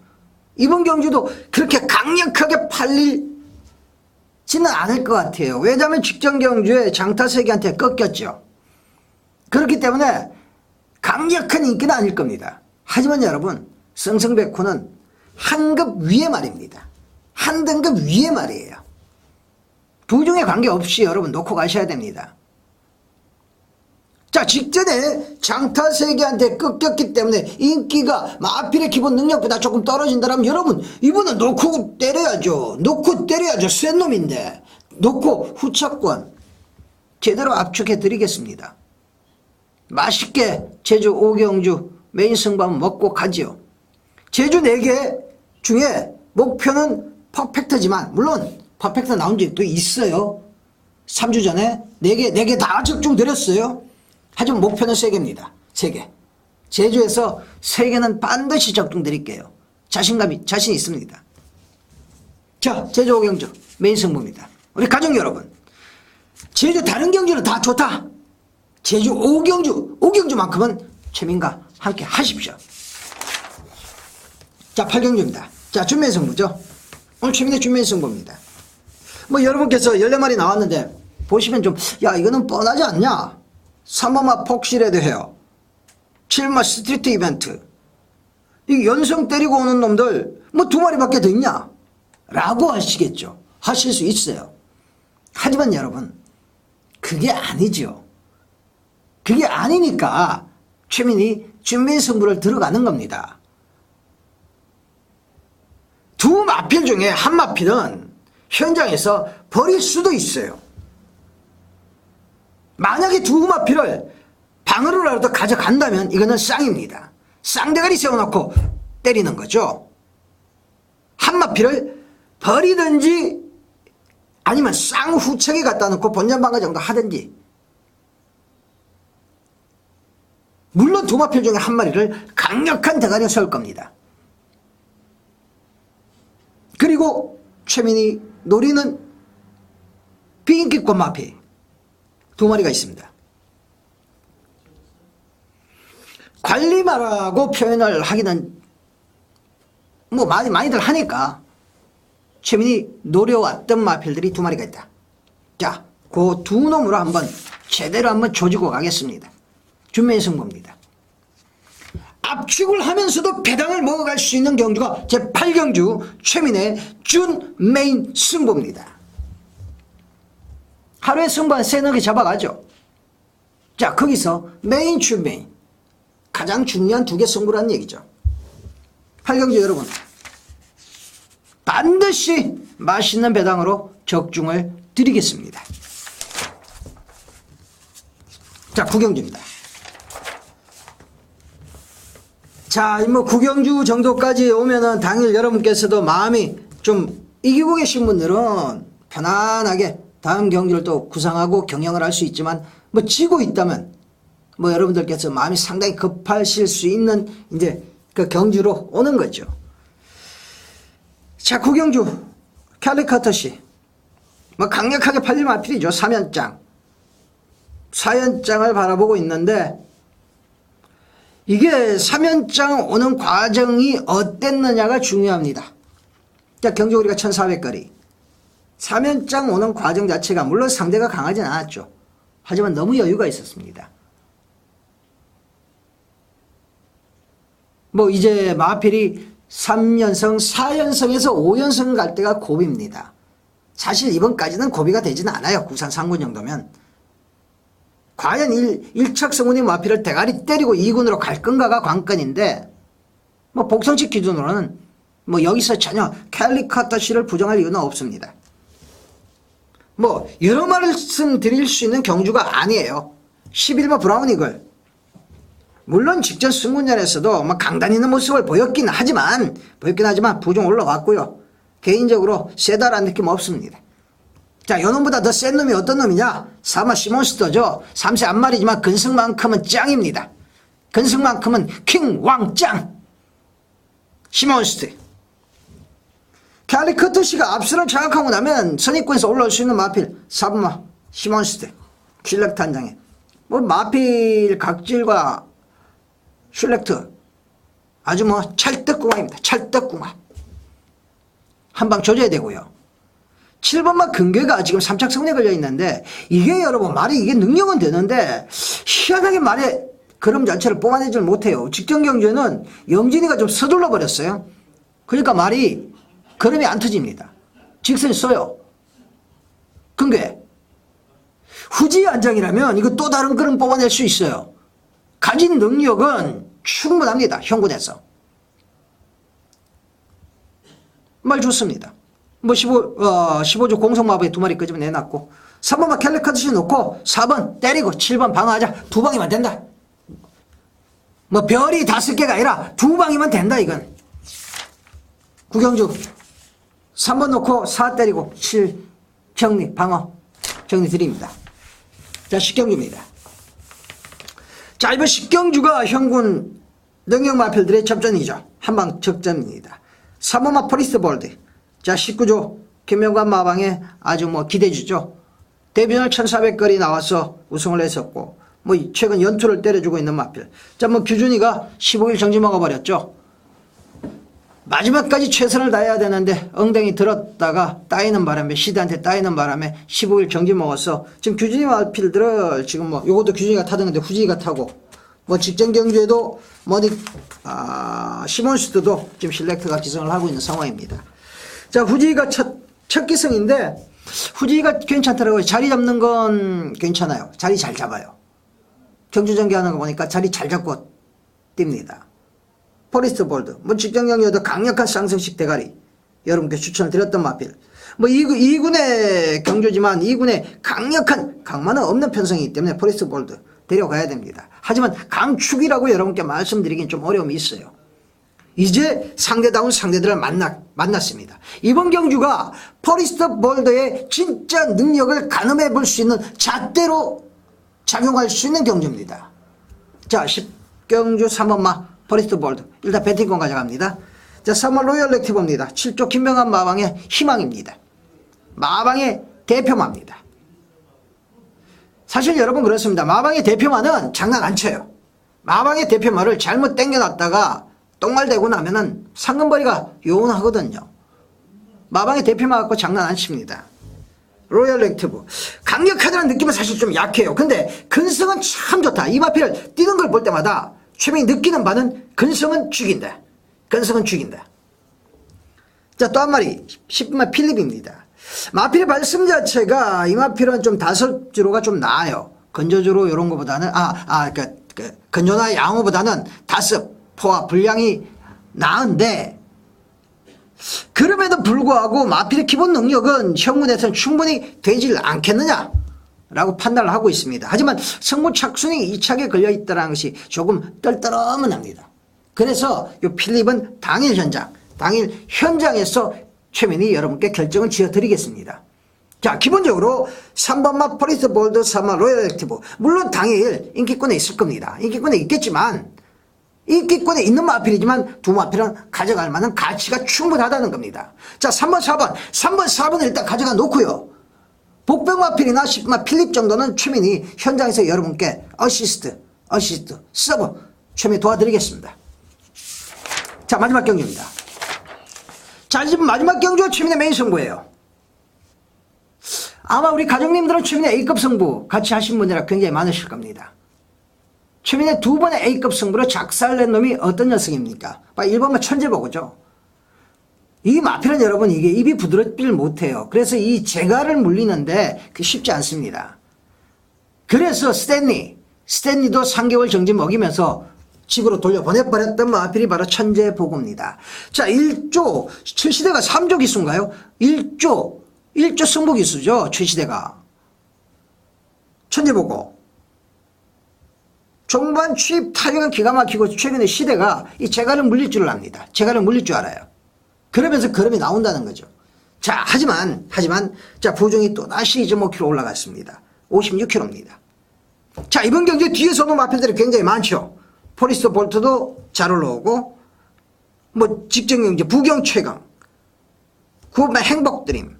이번 경주도 그렇게 강력하게 팔리지는 않을 것 같아요. 왜냐하면 직전 경주에 장타세기한테 꺾였죠. 그렇기 때문에 강력한 인기는 아닐 겁니다. 하지만 여러분, 승승백호는 한 급 위의 말입니다. 한 등급 위의 말이에요. 부중에 관계없이 여러분 놓고 가셔야 됩니다. 자, 직전에 장타세기한테 꺾였기 때문에 인기가 마필의 기본 능력보다 조금 떨어진다면 여러분, 이분은 놓고 때려야죠. 놓고 때려야죠. 센 놈인데. 놓고 후차권 제대로 압축해 드리겠습니다. 맛있게 제주 5경주 메인 승부하면 먹고 가지요. 제주 4개 중에 목표는 퍼펙트지만 물론 퍼펙트 나온 적도 있어요. 3주 전에 4개 다 적중 드렸어요. 하지만 목표는 3개입니다. 3개. 제주에서 3개는 반드시 적중 드릴게요. 자신 있습니다. 자, 제주 5경주 메인 승부입니다. 우리 가족 여러분, 제주 다른 경주는 다 좋다. 제주 5경주만큼은 최민과 함께 하십시오. 자, 8경주입니다. 자, 준메인 승부죠. 오늘 최민의 준메인 승부입니다. 뭐 여러분께서 14마리 나왔는데 보시면 좀, 야, 이거는 뻔하지 않냐? 3번마 폭시레드 헤어, 7마 스트리트 이벤트, 이 연성 때리고 오는 놈들 뭐 2마리밖에 더 있냐? 라고 하시겠죠. 하실 수 있어요. 하지만 여러분, 그게 아니죠. 그게 아니니까 최민이 준메인 승부를 들어가는 겁니다. 두 마필 중에 한 마필은 현장에서 버릴 수도 있어요. 만약에 두 마필을 방어로라도 가져간다면 이거는 쌍입니다. 쌍대가리 세워놓고 때리는 거죠. 한 마필을 버리든지 아니면 쌍후측에 갖다 놓고 본전방어 정도 하든지, 물론 두 마필 중에 한 마리를 강력한 대가리에 세울 겁니다. 그리고 최민이 노리는 비인기권 마필 2마리가 있습니다. 관리마라고 표현을 하기는 뭐 많이들 하니까 최민이 노려왔던 마필들이 2마리가 있다. 자, 그 두 놈으로 한번 제대로 한번 조지고 가겠습니다. 준메인 승부입니다. 압축을 하면서도 배당을 먹어갈 수 있는 경주가 제8경주 최민의 준메인 승부입니다. 하루에 승부 한 3-4개 잡아가죠. 자, 거기서 메인 준메인 가장 중요한 2개 승부라는 얘기죠. 8경주 여러분, 반드시 맛있는 배당으로 적중을 드리겠습니다. 자, 9경주입니다. 자, 뭐 9경주 정도까지 오면은 당일 여러분께서도 마음이 좀 이기고 계신 분들은 편안하게 다음 경주를 또 구상하고 경영을 할 수 있지만, 뭐 지고 있다면 뭐 여러분들께서 마음이 상당히 급하실 수 있는 이제 그 경주로 오는 거죠. 자, 9경주 캘리커터시 뭐 강력하게 팔릴 마필이죠. 4연장을 바라보고 있는데, 이게 3연장 오는 과정이 어땠느냐가 중요합니다. 자, 경주 우리가 1400거리 3연장 오는 과정 자체가 물론 상대가 강하진 않았죠. 하지만 너무 여유가 있었습니다. 뭐 이제 마필이 3연승, 4연승에서 5연승 갈 때가 고비입니다. 사실 이번까지는 고비가 되지는 않아요. 구산 3군 정도면. 과연 1척 성운이 마필을 대가리 때리고 2군으로 갈 건가가 관건인데, 뭐 복성식 기준으로는 뭐 여기서 전혀 캘리커터시를 부정할 이유는 없습니다. 뭐 여러 말씀 드릴 수 있는 경주가 아니에요. 11번 브라운 이글 물론 직전 승군전에서도 뭐 강단 있는 모습을 보였긴 하지만 부중 올라왔고요. 개인적으로 세다라는 느낌 없습니다. 자, 요놈보다 더 센 놈이 어떤 놈이냐? 사마 시몬스터죠. 3세 한 마리지만 근성만큼은 짱입니다. 근성만큼은 킹 왕짱 시몬스터. 캘리커트시가 앞선을 장악하고 나면 선입구에서 올라올 수 있는 마필 사부마 시몬스터 슐렉트 한 장에 뭐 마필 각질과 슐렉트 아주 뭐 찰떡궁합입니다. 찰떡궁합. 한 방 조져야 되고요. 7번마 근괴가 지금 3착 성에 걸려 있는데 이게 여러분 말이 이게 능력은 되는데 희한하게 말에 그럼 자체를 뽑아내질 못해요. 직전 경주에는 영진이가 좀 서둘러 버렸어요. 그러니까 말이 걸음이 안 터집니다. 직선이 써요. 근괴 후지 안장이라면 이거 또 다른 걸음 뽑아낼 수 있어요. 가진 능력은 충분합니다. 형군에서. 말 좋습니다. 뭐 15조 공성마법에 2마리 끄집어 내놨고 3번만 캘리커트시 놓고 4번 때리고 7번 방어하자. 2방이면 된다. 뭐 별이 5개가 아니라 2방이면 된다 이건. 구경주 3번 놓고 4 때리고 7 정리 방어 정리 드립니다. 자, 식경주입니다. 자, 이번 식경주가 형군 능력마필들의 접전이죠. 한방 적전입니다. 3번마 포리스트 볼드. 자, 19조 김명관 마방에 아주 뭐 기대주죠. 데뷔전을 1400거리 나와서 우승을 했었고 뭐 최근 연투를 때려주고 있는 마필. 자, 뭐 규준이가 15일 정지 먹어버렸죠. 마지막까지 최선을 다해야 되는데 엉덩이 들었다가 따이는 바람에 시드한테 따이는 바람에 15일 정지 먹어서 지금 규준이 마필들을 지금 뭐 요것도 규준이가 타던데 후지가 타고 뭐 직전 경주에도 시몬스트도 지금 실렉트가 기승을 하고 있는 상황입니다. 자, 후지가 첫 기승인데 후지가 괜찮더라고요. 자리 잡는 건 괜찮아요. 자리 잘 잡아요. 경주 전개하는 거 보니까 자리 잘 잡고 뜁니다. 포리스트 볼드, 뭐 직전 경주에도 강력한 쌍성식 대가리 여러분께 추천을 드렸던 마필. 뭐 2군의 경주지만 2군의 강력한 강만은 없는 편성이기 때문에 포리스트 볼드 데려가야 됩니다. 하지만 강축이라고 여러분께 말씀드리긴 좀 어려움이 있어요. 이제 상대다운 상대들을 만났습니다. 이번 경주가 포리스트 볼드의 진짜 능력을 가늠해 볼 수 있는 잣대로 작용할 수 있는 경주입니다. 자, 10경주 3번마 포리스트 볼드. 일단 배팅권 가져갑니다. 자, 3번 로열 렉티브입니다. 7조 김명한 마방의 희망입니다. 마방의 대표마입니다. 사실 여러분 그렇습니다. 마방의 대표마는 장난 안 쳐요. 마방의 대표마를 잘못 당겨놨다가 똥말대고 나면은 상금벌이가 요원하거든요. 마방의 대표마 갖고 장난 안 칩니다. 로열 렉티브. 강력하다는 느낌은 사실 좀 약해요. 근데 근성은 참 좋다. 이 마필을 뛰는 걸 볼 때마다 최명이 느끼는 바는 근성은 죽인다. 근성은 죽인다. 자, 또 한 마리 10번 필립입니다. 마필의 발성 자체가 이 마필은 좀 다섯주로가 좀 나아요. 건조주로 이런 거보다는 건조나 양호보다는 다섯 포화 분량이 나은데 그럼에도 불구하고 마필의 기본 능력은 형군에서는 충분히 되질 않겠느냐 라고 판단을 하고 있습니다. 하지만 성무 착순이 2착에 걸려있다는 것이 조금 떨떠름은 합니다. 그래서 이 필립은 당일 현장에서 최면이 여러분께 결정을 지어드리겠습니다. 자, 기본적으로 3번마 포리스트 볼드 3번 로열 액티브. 물론 당일 인기권에 있을 겁니다. 인기권에 있겠지만 인기권에 있는 마필이지만 두 마필은 가져갈 만한 가치가 충분하다는 겁니다. 자, 3번 4번을 일단 가져가 놓고요. 복병 마필이나 10번 필립 정도는 최민이 현장에서 여러분께 어시스트, 서브 최민이 도와드리겠습니다. 자, 마지막 경주입니다. 자, 지금 마지막 경주가 최민의 메인 승부예요. 아마 우리 가족님들은 최민의 A급 승부 같이 하신 분들이 굉장히 많으실 겁니다. 최민의 두 번의 A급 승부로 작살낸 놈이 어떤 녀석입니까? 1번만 천재보고죠. 이 마필은 여러분 이게 입이 부드럽지를 못해요. 그래서 이 재갈을 물리는데 쉽지 않습니다. 그래서 스탠리도 3개월 정지 먹이면서 집으로 돌려보내버렸던 마필이 바로 천재보고입니다. 자, 1조, 최시대가 3조 기수인가요? 1조 승부 기수죠, 최시대가. 천재보고. 종반 취입 타격은 기가 막히고 최근에 시대가 이 재갈을 물릴 줄을 압니다. 재갈을 물릴 줄 알아요. 그러면서 걸음이 나온다는 거죠. 자, 하지만 자, 부종이 또다시 2.5km 올라갔습니다. 56km입니다. 자, 이번 경기에 뒤에서 오는 마필들이 굉장히 많죠. 포리스트 볼트도 잘 올라오고, 뭐, 직전 경기, 부경 최강, 행복드림.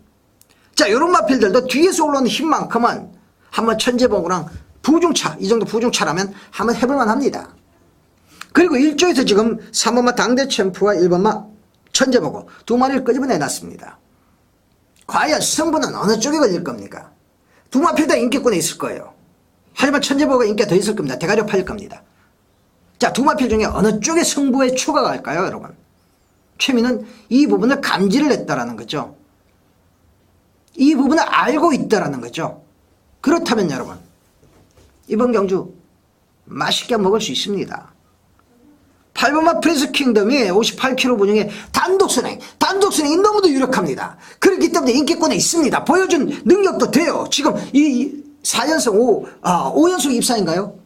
자, 요런 마필들도 뒤에서 올라오는 힘만큼은 한번 천재봉우랑 부중차, 이 정도 부중차라면 한번 해볼만 합니다. 그리고 1조에서 지금 3번마 당대 챔프와 1번마 천재보고 두 마리를 끄집어내 놨습니다. 과연 승부는 어느 쪽에 걸릴 겁니까? 두 마필 다 인기권에 있을 거예요. 하지만 천재보고가 인기가 더 있을 겁니다. 대가리 팔릴 겁니다. 자, 두 마필 중에 어느 쪽에 승부의 추가가 갈까요, 여러분? 최민은 이 부분을 감지를 했다라는 거죠. 이 부분을 알고 있다라는 거죠. 그렇다면 여러분, 이번 경주 맛있게 먹을 수 있습니다. 8번마 프린스 킹덤이 58km 분용의 단독순행이 너무도 유력합니다. 그렇기 때문에 인기권에 있습니다. 보여준 능력도 돼요. 지금 이 4연승 5연승 입상인가요?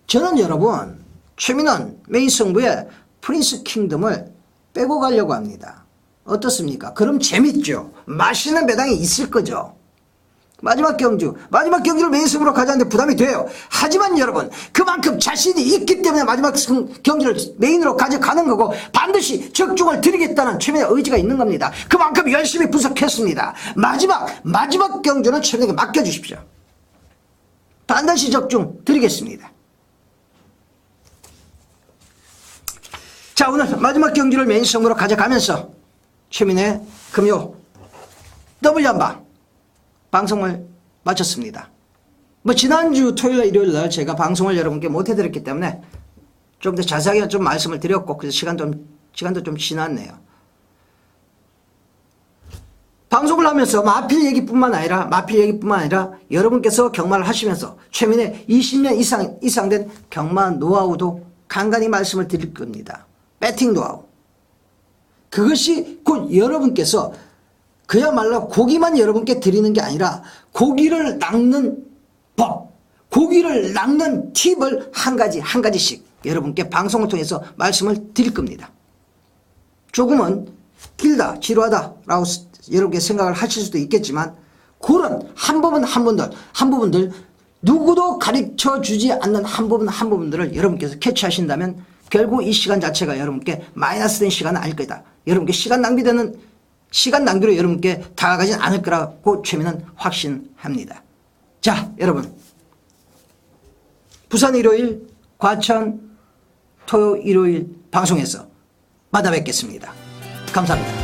저는 여러분, 최민원 메인 승부에 프린스 킹덤을 빼고 가려고 합니다. 어떻습니까? 그럼 재밌죠. 맛있는 배당이 있을 거죠. 마지막 경기를 메인 승부로 가져왔는데 부담이 돼요. 하지만 여러분, 그만큼 자신이 있기 때문에 마지막 경기를 메인으로 가져가는 거고, 반드시 적중을 드리겠다는 최민의 의지가 있는 겁니다. 그만큼 열심히 분석했습니다. 마지막 경주는 최민에게 맡겨주십시오. 반드시 적중 드리겠습니다. 자, 오늘 마지막 경기를 메인 승부로 가져가면서 최민의 금요 더블 연방 방송을 마쳤습니다. 뭐 지난주 토요일 일요일 날 제가 방송을 여러분께 못 해드렸기 때문에 좀 더 자세하게 좀 말씀을 드렸고, 그래서 시간도 좀 지났네요. 방송을 하면서 마필 얘기뿐만 아니라 여러분께서 경마를 하시면서 최민의 20년 이상 된 경마 노하우도 간간히 말씀을 드릴 겁니다. 배팅 노하우. 그것이 곧 여러분께서 그야말로 고기만 여러분께 드리는 게 아니라 고기를 낚는 법, 고기를 낚는 팁을 한 가지씩 여러분께 방송을 통해서 말씀을 드릴 겁니다. 조금은 길다, 지루하다라고 여러분께 생각을 하실 수도 있겠지만, 그런 한 부분들 누구도 가르쳐 주지 않는 한 부분들을 여러분께서 캐치하신다면 결국 이 시간 자체가 여러분께 마이너스 된 시간은 아닐 거다. 여러분께 시간 낭비로 여러분께 다가가진 않을 거라고 최민은 확신합니다. 자, 여러분, 부산 일요일, 과천 토요 일요일 방송에서 만나 뵙겠습니다. 감사합니다.